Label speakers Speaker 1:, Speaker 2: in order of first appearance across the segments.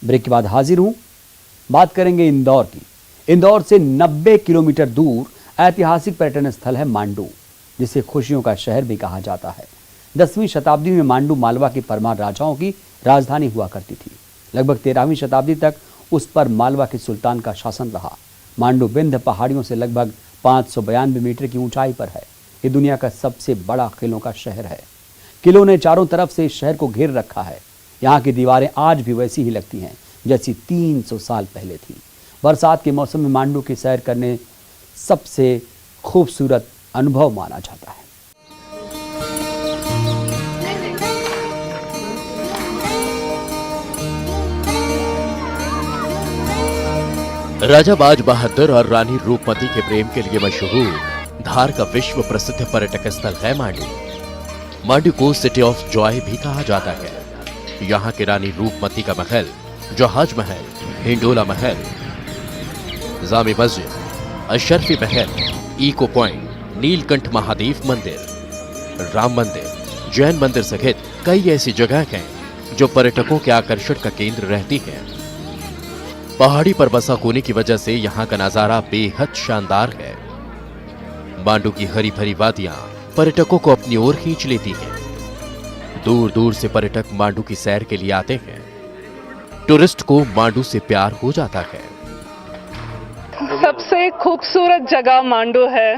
Speaker 1: Break के बाद हाजिर हूं। बात करेंगे इंदौर की। इंदौर से 90 किलोमीटर दूर ऐतिहासिक पर्यटन स्थल है मांडू, जिसे खुशियों का शहर भी कहा जाता है। 10वीं शताब्दी में मांडू मालवा के परमार राजाओं की राजधानी हुआ करती थी। लगभग 13वीं शताब्दी तक उस पर मालवा के सुल्तान का शासन रहा। मांडू विंध्य पहाड़ियों से लगभग 592 मीटर की ऊंचाई पर है। ये दुनिया का सबसे बड़ा किलों का शहर है। किलों ने चारों तरफ से इस शहर को घेर रखा है। यहाँ की दीवारें आज भी वैसी ही लगती हैं जैसी 300 साल पहले थी। बरसात के मौसम में मांडू की सैर करने सबसे खूबसूरत अनुभव माना जाता है।
Speaker 2: राजा बाज बहादुर और रानी रूपमती के प्रेम के लिए मशहूर धार का विश्व प्रसिद्ध पर्यटक स्थल है मांडू। मांडू को सिटी ऑफ जॉय भी कहा जाता है। यहाँ की रानी रूपमती का महल, जहाज महल, हिंडोला महल, जामी मस्जिद, अशरफी महल, इको पॉइंट, नीलकंठ महादेव मंदिर, राम मंदिर, जैन मंदिर सहित कई ऐसी जगह हैं जो पर्यटकों के आकर्षण का केंद्र रहती हैं। पहाड़ी पर बसा होने की वजह से यहाँ का नजारा बेहद शानदार है। मांडू की हरी भरी वादियां पर्यटकों को अपनी ओर खींच लेती हैं। दूर दूर से पर्यटक मांडू की सैर के लिए आते हैं। टूरिस्ट को मांडू से प्यार हो जाता है।
Speaker 3: सबसे खूबसूरत जगह मांडू है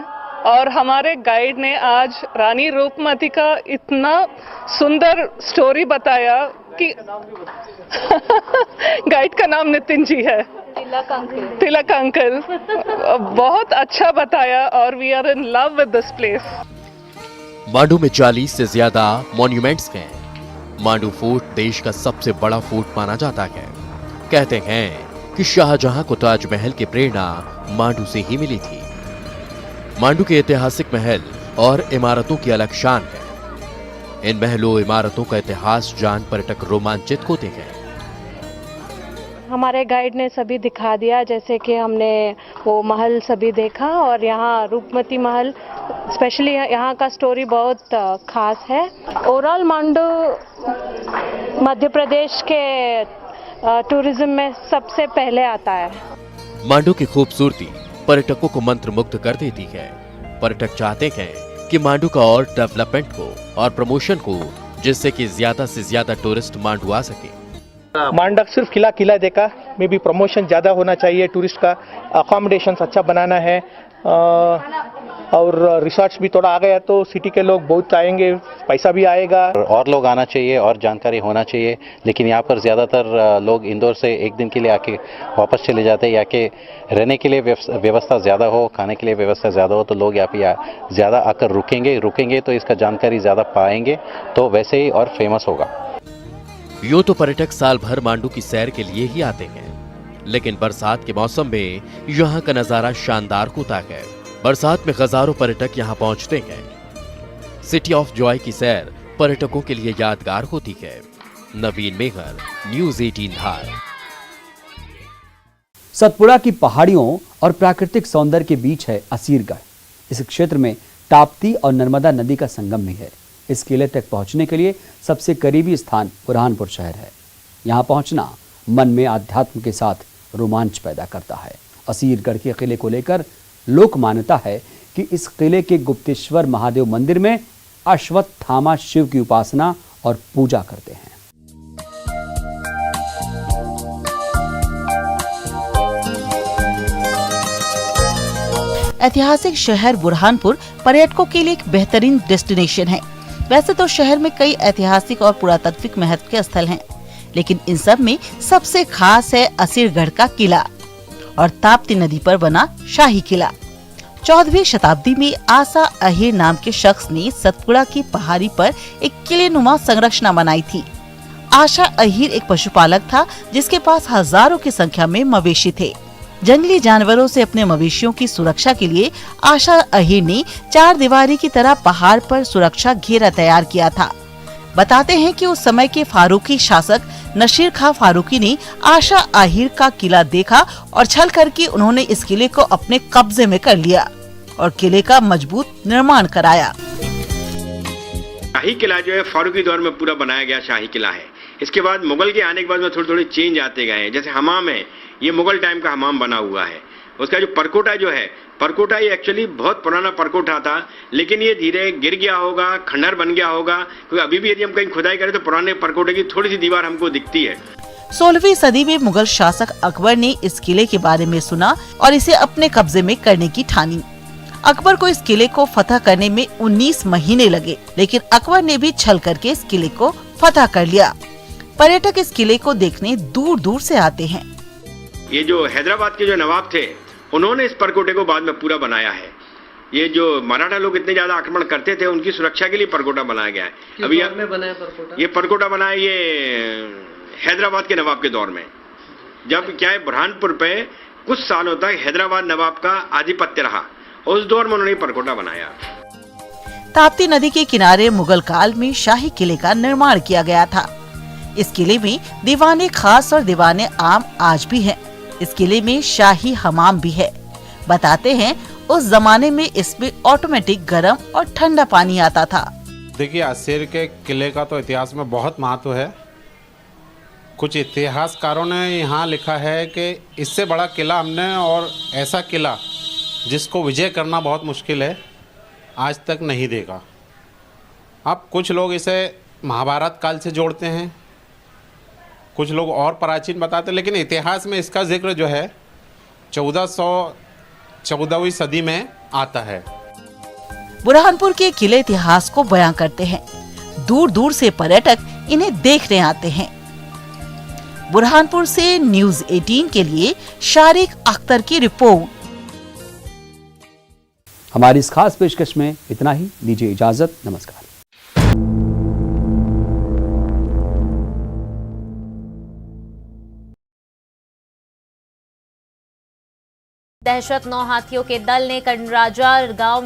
Speaker 3: और हमारे गाइड ने आज रानी रूपमती का इतना सुंदर स्टोरी बताया कि गाइड का नाम नितिन जी है, तिलक अंकल, बहुत अच्छा बताया और we are in love with this place.
Speaker 2: Mandu में 40 से ज्यादा मॉन्यूमेंट्स हैं। मांडू फोर्ट देश का सबसे बड़ा फोर्ट माना जाता है। कहते हैं कि शाहजहां को ताजमहल की प्रेरणा मांडू से ही मिली थी। मांडू के ऐतिहासिक महल और इमारतों की अलग शान है। इन महलों इमारतों का इतिहास जान पर्यटक रोमांचित होते हैं।
Speaker 4: हमारे गाइड ने सभी दिखा दिया, जैसे कि हमने वो महल सभी देखा और यहाँ रूपमती महल स्पेशली यहाँ का स्टोरी बहुत खास है। ओवरऑल मांडू मध्य प्रदेश के टूरिज्म में सबसे पहले आता है।
Speaker 2: मांडू की खूबसूरती पर्यटकों को मंत्रमुग्ध कर देती है। पर्यटक चाहते हैं कि मांडू का और डेवलपमेंट हो और प्रमोशन हो, जिससे कि ज्यादा से ज्यादा टूरिस्ट मांडू आ सके।
Speaker 5: मांडू सिर्फ किला देखा, में भी प्रमोशन ज़्यादा होना चाहिए। टूरिस्ट का अकोमोडेशन अच्छा बनाना है और रिसोर्ट्स भी थोड़ा आ गया तो सिटी के लोग बहुत आएंगे, पैसा भी आएगा।
Speaker 6: और लोग आना चाहिए और जानकारी होना चाहिए। लेकिन यहाँ पर ज़्यादातर लोग इंदौर से एक दिन के लिए आके वापस चले जाते हैं। यहाँ के रहने के लिए व्यवस्था ज़्यादा हो, खाने के लिए व्यवस्था ज़्यादा हो तो लोग यहाँ पे ज़्यादा आकर रुकेंगे तो इसका जानकारी ज़्यादा पाएंगे तो वैसे ही और फेमस होगा।
Speaker 2: यूं तो पर्यटक साल भर मांडू की सैर के लिए ही आते हैं, लेकिन बरसात के मौसम में यहाँ का नजारा शानदार होता है। बरसात में हजारों पर्यटक यहाँ पहुँचते हैं। सिटी ऑफ जॉय की सैर पर्यटकों के लिए यादगार होती है। नवीन मेहर, न्यूज़ 18 धार।
Speaker 1: सतपुड़ा की पहाड़ियों और प्राकृतिक सौंदर्य के बीच है असीरगढ़। इस क्षेत्र में ताप्ती और नर्मदा नदी का संगम भी है। इस किले तक पहुंचने के लिए सबसे करीबी स्थान बुरहानपुर शहर है। यहां पहुंचना मन में आध्यात्म के साथ रोमांच पैदा करता है। असीरगढ़ के किले को लेकर लोक मान्यता है कि इस किले के गुप्तेश्वर महादेव मंदिर में अश्वत्थामा शिव की उपासना और पूजा करते हैं।
Speaker 7: ऐतिहासिक शहर बुरहानपुर पर्यटकों के लिए एक बेहतरीन डेस्टिनेशन है। वैसे तो शहर में कई ऐतिहासिक और पुरातात्विक महत्व के स्थल हैं, लेकिन इन सब में सबसे खास है असीरगढ़ का किला और ताप्ती नदी पर बना शाही किला। 14वीं शताब्दी में आशा अहीर नाम के शख्स ने सतपुड़ा की पहाड़ी पर एक किलेनुमा संरचना बनाई थी। आशा अहीर एक पशुपालक था जिसके पास हजारों की संख्या में मवेशी थे। जंगली जानवरों से अपने मवेशियों की सुरक्षा के लिए आशा अहीर ने 4 दीवारी की तरह पहाड़ पर सुरक्षा घेरा तैयार किया था। बताते हैं कि उस समय के फारूकी शासक नशीर खां फारूकी ने आशा अहीर का किला देखा और छल करके उन्होंने इस किले को अपने कब्जे में कर लिया और किले का मजबूत निर्माण कराया।
Speaker 8: शाही किला जो है फारूकी दौर में पूरा बनाया गया शाही किला है। इसके बाद मुगल के आने के बाद में थोड़े थोड़े चेंज आते गए हैं। जैसे हमाम है, ये मुगल टाइम का हमाम बना हुआ है। उसका जो परकोटा जो है, परकोटा ये एक्चुअली बहुत पुराना परकोटा था, लेकिन ये धीरे गिर गया होगा, खंडहर बन गया होगा, क्योंकि अभी भी यदि हम कहीं खुदाई करें तो पुराने परकोटे की थोड़ी सी दीवार हमको दिखती है।
Speaker 7: 16वीं सदी में मुगल शासक अकबर ने इस किले के बारे में सुना और इसे अपने कब्जे में करने की ठानी। अकबर को इस किले को फतह करने में 19 महीने लगे, लेकिन अकबर ने भी छल करके इस किले को फतह कर लिया। पर्यटक इस किले को देखने दूर दूर से आते हैं।
Speaker 8: ये जो हैदराबाद के जो नवाब थे, उन्होंने इस परकोटे को बाद में पूरा बनाया है। ये जो मराठा लोग इतने ज्यादा आक्रमण करते थे, उनकी सुरक्षा के लिए परकोटा बनाया गया है। अभी ये परकोटा बना है ये हैदराबाद के नवाब के दौर में, जब क्या है बुरहानपुर पे कुछ सालों तक हैदराबाद नवाब का आधिपत्य रहा, उस दौर में उन्होंने परकोटा बनाया।
Speaker 7: ताप्ती नदी के किनारे मुगल काल में शाही किले का निर्माण किया गया था। इस किले में दीवाने खास और दीवाने आम आज भी हैं। इस किले में शाही हमाम भी है। बताते हैं उस जमाने में इसमें ऑटोमेटिक गर्म और ठंडा पानी आता था।
Speaker 9: देखिए, असीर के किले का तो इतिहास में बहुत महत्व है। कुछ इतिहासकारों ने यहाँ लिखा है कि इससे बड़ा किला हमने और ऐसा किला जिसको विजय करना बहुत मुश्किल है, आज तक नहीं देखा। अब कुछ लोग इसे महाभारत काल से जोड़ते हैं, कुछ लोग और प्राचीन बताते हैं, लेकिन इतिहास में इसका जिक्र जो है 1414वीं सदी में आता है।
Speaker 7: बुरहानपुर के किले इतिहास को बयां करते हैं। दूर दूर से पर्यटक इन्हें देखने आते हैं। बुरहानपुर से न्यूज़ 18 के लिए शारिक अख्तर की रिपोर्ट।
Speaker 1: हमारी इस खास पेशकश में इतना ही। दीजिए इजाजत। नमस्कार।
Speaker 10: दहशत 9 हाथियों के दल ने कंडराजा गांव